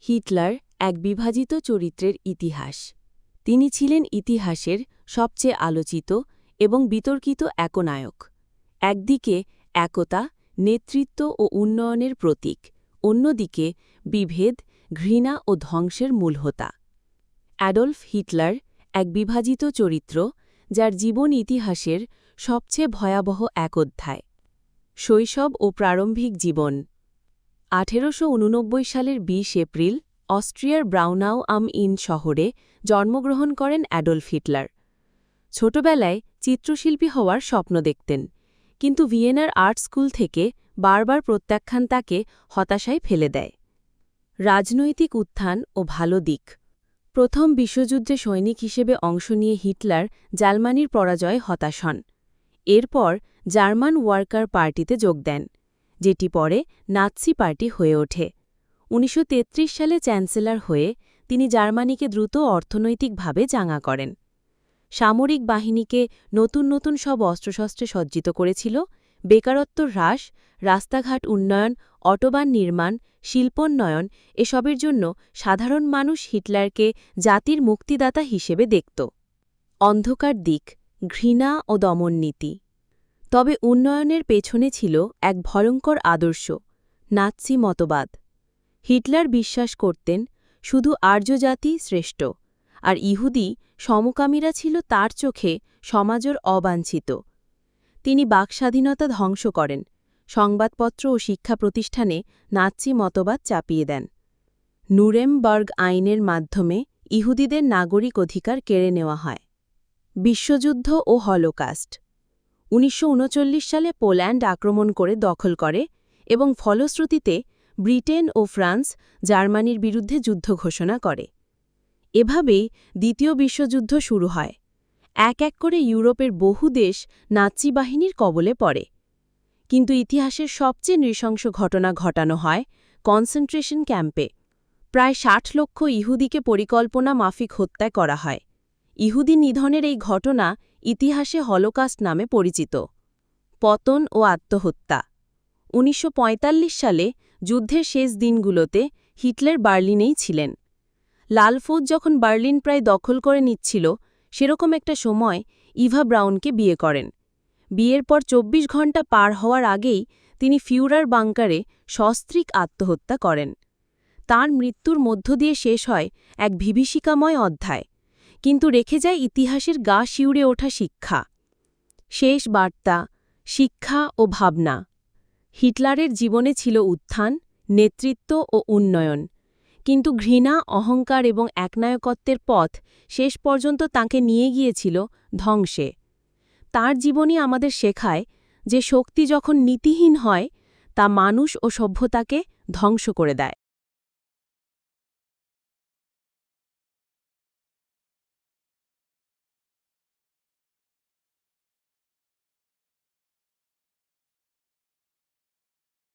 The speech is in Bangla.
হিটলার এক বিভাজিত চরিত্রের ইতিহাস। তিনি ছিলেন ইতিহাসের সবচেয়ে আলোচিত এবং বিতর্কিত একনায়ক। একদিকে একতা, নেতৃত্ব ও উন্নয়নের প্রতীক, অন্যদিকে বিভেদ, ঘৃণা ও ধ্বংসের মূলহোতা। অ্যাডলফ হিটলার এক বিভাজিত চরিত্র, যার জীবন ইতিহাসের সবচেয়ে ভয়াবহ এক অধ্যায়। শৈশব ও প্রারম্ভিক জীবন। 1889 সালের 20 এপ্রিল অস্ট্রিয়ার ব্রাউনাউ আম ইন শহরে জন্মগ্রহণ করেন অ্যাডলফ হিটলার। ছোটবেলায় চিত্রশিল্পী হওয়ার স্বপ্ন দেখতেন, কিন্তু ভিয়েনার আর্ট স্কুল থেকে বারবার প্রত্যাখ্যান তাকে হতাশায় ফেলে দেয়। রাজনৈতিক উত্থান ও ভালো দিক। প্রথম বিশ্বযুদ্ধে সৈনিক হিসেবে অংশ নিয়ে হিটলার জার্মানির পরাজয়ে হতাশ হন। এরপর জার্মান ওয়ার্কার পার্টিতে যোগ দেন, যেটি পরে নাৎসি পার্টি হয়ে ওঠে। 1933 সালে চ্যান্সেলর হয়ে তিনি জার্মানিকে দ্রুত অর্থনৈতিকভাবে চাঙা করেন। সামরিক বাহিনীকে নতুন নতুন সব অস্ত্রশস্ত্রে সজ্জিত করেছিল। বেকারত্ব হ্রাস, রাস্তাঘাট উন্নয়ন, অটোবান নির্মাণ, শিল্পোন্নয়ন এসবের জন্য সাধারণ মানুষ হিটলারকে জাতির মুক্তিদাতা হিসেবে দেখত। অন্ধকার দিক, ঘৃণা ও দমননীতি। তবে উন্নয়নের পেছনে ছিল এক ভয়ঙ্কর আদর্শ, নাৎসি মতবাদ। হিটলার বিশ্বাস করতেন শুধু আর্যজাতি শ্রেষ্ঠ, আর ইহুদি সমকামীরা ছিল তার চোখে সমাজের অবাঞ্ছিত। তিনি বাকস্বাধীনতা ধ্বংস করেন, সংবাদপত্র ও শিক্ষা প্রতিষ্ঠানে নাৎসি মতবাদ চাপিয়ে দেন। নুরেমবার্গ আইনের মাধ্যমে ইহুদিদের নাগরিক অধিকার কেড়ে নেওয়া হয়। বিশ্বযুদ্ধ ও হলোকাস্ট। 1939 সালে পোল্যান্ড আক্রমণ করে দখল করে এবং ফলশ্রুতিতে ব্রিটেন ও ফ্রান্স জার্মানির বিরুদ্ধে যুদ্ধ ঘোষণা করে। এভাবেই দ্বিতীয় বিশ্বযুদ্ধ শুরু হয়। এক এক করে ইউরোপের বহু দেশ নাৎসি বাহিনীর কবলে পড়ে। কিন্তু ইতিহাসের সবচেয়ে নৃশংস ঘটনা ঘটানো হয় কনসেন্ট্রেশন ক্যাম্পে। প্রায় 60 লক্ষ ইহুদিকে পরিকল্পনা মাফিক হত্যা করা হয়। ইহুদি নিধনের এই ঘটনা ইতিহাসে হলোকাস্ট নামে পরিচিত। পতন ও আত্মহত্যা। 1945 সালে যুদ্ধের শেষ দিনগুলোতে হিটলার বার্লিনেই ছিলেন। লাল ফৌজ যখন বার্লিন প্রায় দখল করে নিচ্ছিল, সেরকম একটা সময় ইভা ব্রাউনকে বিয়ে করেন। বিয়ের পর 24 ঘণ্টা পার হওয়ার আগেই তিনি ফিউরার বাংকারে সস্ত্রীক আত্মহত্যা করেন। তাঁর মৃত্যুর মধ্য দিয়ে শেষ হয় এক বিভীষিকাময় অধ্যায়, কিন্তু রেখে যায় ইতিহাসের গা শিউরে ওঠা শিক্ষা। শেষ বার্তা, শিক্ষা ও ভাবনা। হিটলারের জীবনে ছিল উত্থান, নেতৃত্ব ও উন্নয়ন, কিন্তু ঘৃণা, অহংকার এবং একনায়কত্বের পথ শেষ পর্যন্ত তাঁকে নিয়ে গিয়েছিল ধ্বংসে। তাঁর জীবনী আমাদের শেখায় যে শক্তি যখন নীতিহীন হয়, তা মানুষ ও সভ্যতাকে ধ্বংস করে দেয়।